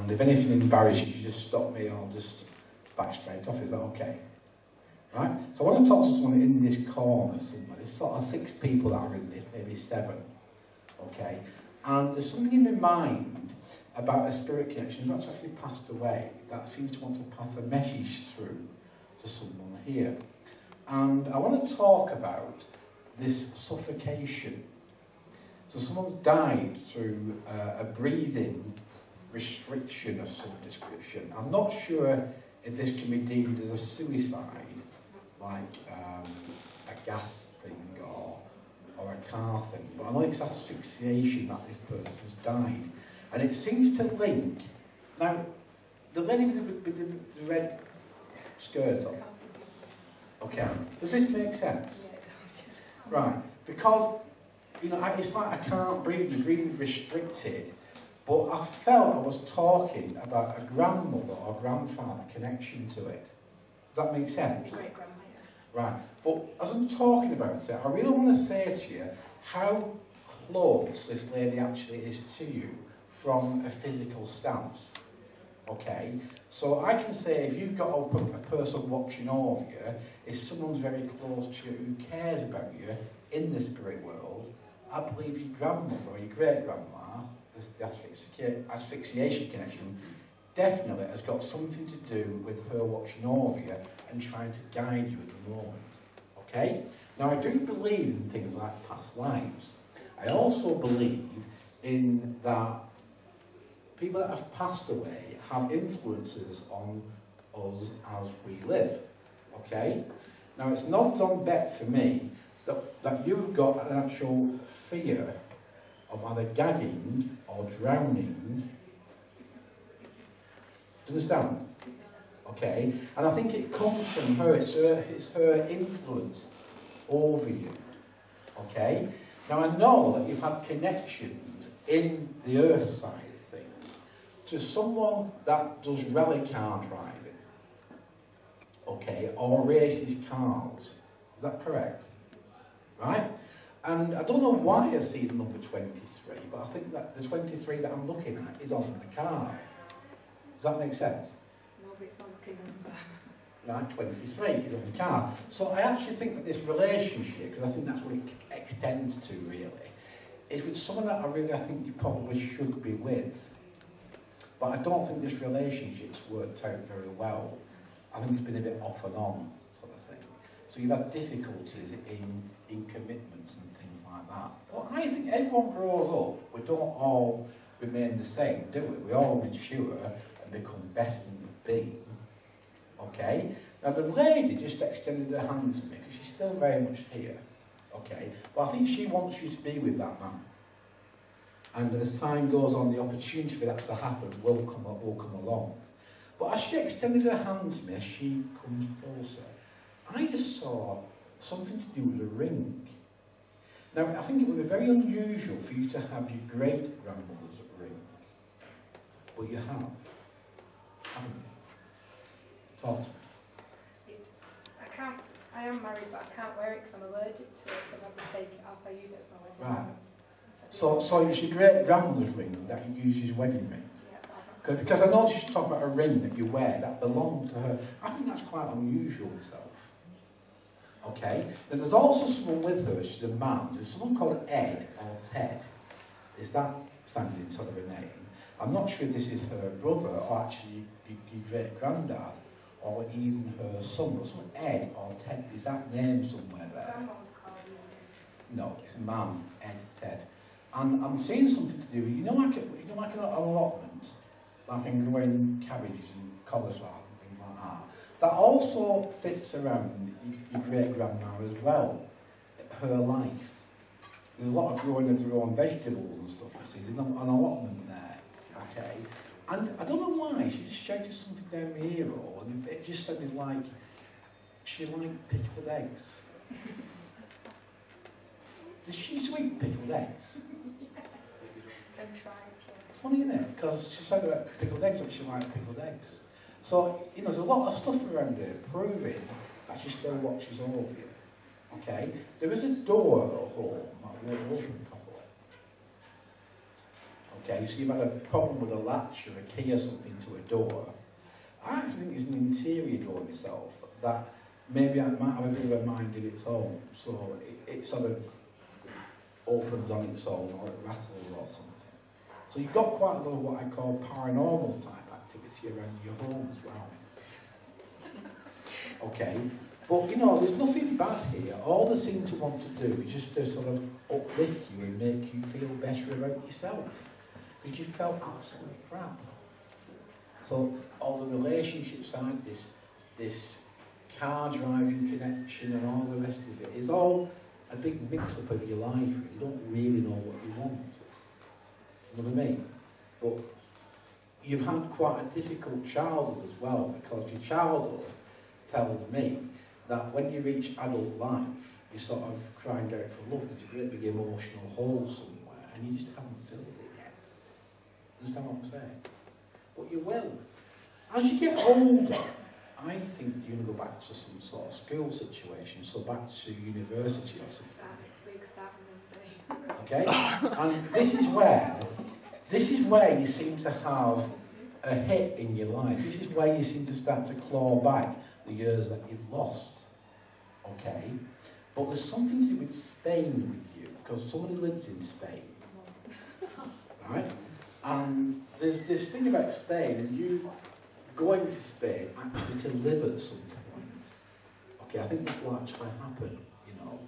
And if anything embarrasses you, just stop me and I'll just back straight off. Is that okay? Right? So I want to talk to someone in this corner somewhere. There's sort of 6 people that are in this, maybe 7. Okay? And there's something in my mind about a spirit connection that's actually passed away that seems to want to pass a message through to someone here. And I want to talk about this suffocation. So someone's died through a breathing restriction of some description. I'm not sure if this can be deemed as a suicide, like a gas thing or a car thing, but I know it's asphyxiation that this person's died. And it seems to link. Now, the lady with the red skirt on. Okay. Does this make sense? Right. Because, you know, it's like I can't breathe, the breathing's restricted, but I felt I was talking about a grandmother or grandfather connection to it. Does that make sense? Great-grandmother. Right. But as I'm talking about it, I really want to say to you how close this lady actually is to you from a physical stance. Okay? So I can say if you've got a person watching over you, if someone's very close to you who cares about you in the spirit world, I believe your grandmother or your great-grandma, the asphyxiation connection, definitely has got something to do with her watching over you and trying to guide you at the moment. Okay? Now, I do believe in things like past lives. I also believe in that people that have passed away have influences on us as we live. Okay? Now, it's not on bet for me that you've got an actual fear of either gagging or drowning. Do you understand? Okay? And I think it comes from her. It's her influence over you. Okay? Now, I know that you've had connections in the earth side of things to someone that does rally car driving, okay, or races cars. Is that correct? Right? And I don't know why I see the number 23, but I think that the 23 that I'm looking at is on the car. Does that make sense? No, but it's not looking number. Right, 23 is on the car. So I actually think that this relationship, because I think that's what it extends to really, is with someone that I think you probably should be with. But I don't think this relationship's worked out very well. I think it's been a bit off and on sort of thing. So you've had difficulties in commitments and things like that. Well, I think everyone grows up. We don't all remain the same, do we? We all mature and become better than we've been. Okay? Now the lady just extended her hand to me because she's still very much here. Okay? But I think she wants you to be with that man. And as time goes on, the opportunity for that to happen will come along. But as she extended her hand to me, as she comes closer, I just saw something to do with a ring. Now, I think it would be very unusual for you to have your great-grandmother's ring. But you have, haven't you? Talk to me. I am married, but I can't wear it because I'm allergic to it, so I'm going to take it off. I use it as my wedding ring. Right. So it's your great-grandmother's ring that you use as your wedding ring? Yeah. Because I noticed you talking about a ring that you wear that belonged to her. I think that's quite unusual myself. Okay? Now there's also someone with her, she's a man. There's someone called Ed or Ted. Is that standing in sort of her name? I'm not sure if this is her brother or actually your great-granddad or even her son. Or someone Ed or Ted. Is that name somewhere there? Grandma was called me. No, it's a man, Ed, Ted. And I'm seeing something to do with, like an allotment, like in growing cabbages and cauliflower and things like that. That also fits around your great-grandma as well, her life. There's a lot of growing of their own vegetables and stuff, you see. There's an allotment there, okay? And I don't know why, she just shouted something down my ear hole, and it just sounded like she liked pickled eggs. Does she used to eat pickled eggs? And try it. Funny, isn't it? Because she said about pickled eggs, like she liked pickled eggs. So, you know, there's a lot of stuff around here proving that she still watches over you. Okay? There is a door at home that won't open properly. Okay, so you've had a problem with a latch or a key or something to a door. I actually think it's an interior door myself that maybe it might have a bit of a mind of its own, so it sort of opens on its own or it rattles or something. So you've got quite a lot of what I call paranormal type activity around your home as well. Okay, but you know, there's nothing bad here. All they seem to want to do is just to sort of uplift you and make you feel better about yourself. Because you felt absolutely crap. So all the relationship side, this car driving connection and all the rest of it is all a big mix-up of your life. You don't really know what you want. You know what I mean? But you've had quite a difficult childhood as well, because your childhood tells me that when you reach adult life, you're sort of crying out for love. There's a great big emotional hole somewhere, and you just haven't filled it yet. Understand what I'm saying? But you will. As you get older, I think you're going to go back to some sort of school situation, so back to university or something. Okay? And this is where you seem to have a hit in your life. This is where you seem to start to claw back the years that you've lost. Okay? But there's something to do with Spain with you, because somebody lives in Spain. Right? And there's this thing about Spain, and you going to Spain actually to live at some point. Okay, I think this will actually happen, you know.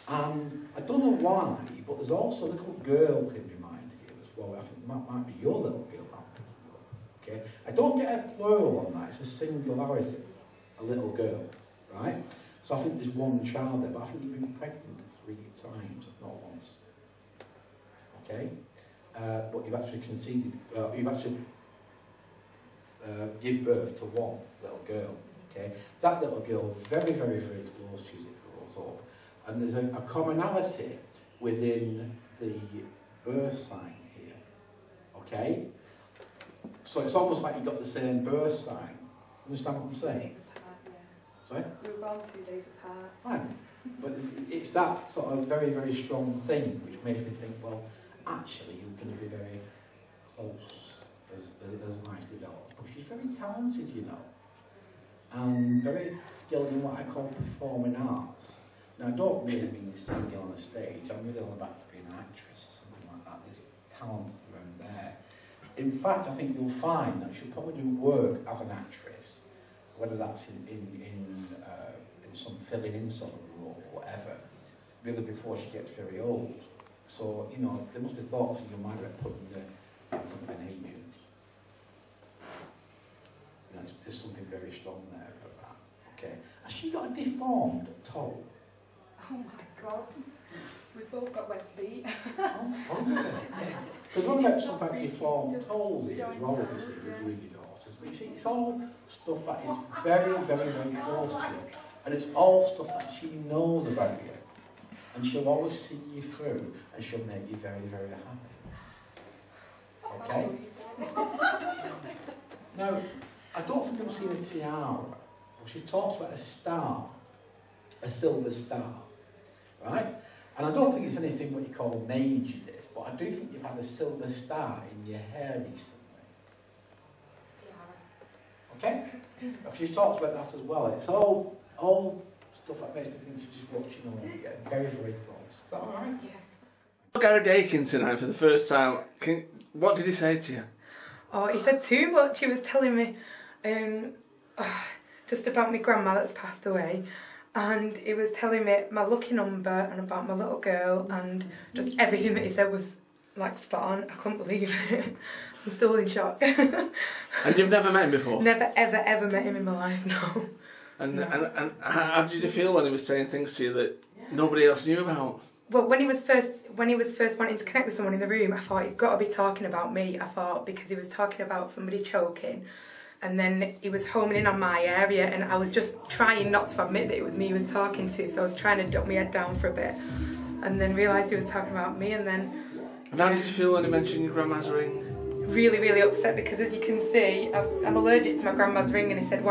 And I don't know why, but there's also a little girl in my mind here as well. I think that might be your little girl I'm picking up. Okay? I don't get a plural on that, it's a singularity, a little girl, right? So I think there's one child there, but I think you've been pregnant 3 times, not once. Okay? But you've actually conceived, you've actually give birth to one little girl. Okay, that little girl very, very, very close to you as it grows up, and there's a commonality within the birth sign here. Okay, so it's almost like you've got the same birth sign. Understand what I'm saying? Sorry? We were born 2 days apart. Fine, but it's that sort of very, very strong thing which makes me think, well, actually you're going to be very close as life develops. But she's very talented, you know, and very skilled in what I call performing arts. Now, I don't really mean singing on a stage. I'm really on about being an actress or something like that. There's talent around there. In fact, I think you'll find that she'll probably do work as an actress, whether that's in some filling in sort of role or whatever, really before she gets very old. So, you know, there must be thoughts in your mind about putting her in front of an agent. You know, there's something very strong there about that. Okay. Has she got a deformed toe? Oh my God. We've both got web feet. Because what about stuff like deformed toes here as well, obviously, with you and your daughters. But you see, it's all stuff that is very, very, very close to you. And it's all stuff that she knows about you. And she'll always see you through, and she'll make you very, very happy. Okay? Now, I don't think I've seen a tiara. Well, she talks about a star, a silver star, right? And I don't think it's anything what you call major this, but I do think you've had a silver star in your hair recently. Okay? She talks about that as well. It's all stuff that makes me think she's just watching on and getting very, very close. Is that alright? Yeah. Gary Dakin tonight for the first time. What did he say to you? Oh, he said too much. He was telling me just about my grandma that's passed away, and he was telling me my lucky number and about my little girl, and just everything that he said was like spot on. I couldn't believe it. I'm still in shock. And you've never met him before? Never, ever, ever met him in my life, no. And how did you feel when he was saying things to you that nobody else knew about? Well, when he was first wanting to connect with someone in the room, I thought he's got to be talking about me. I thought because he was talking about somebody choking, and then he was homing in on my area, and I was just trying not to admit that it was me he was talking to. So I was trying to duck my head down for a bit, and then realised he was talking about me. And then. And how did you feel when he mentioned your grandma's ring? Really, really upset because, as you can see, I'm allergic to my grandma's ring, and he said,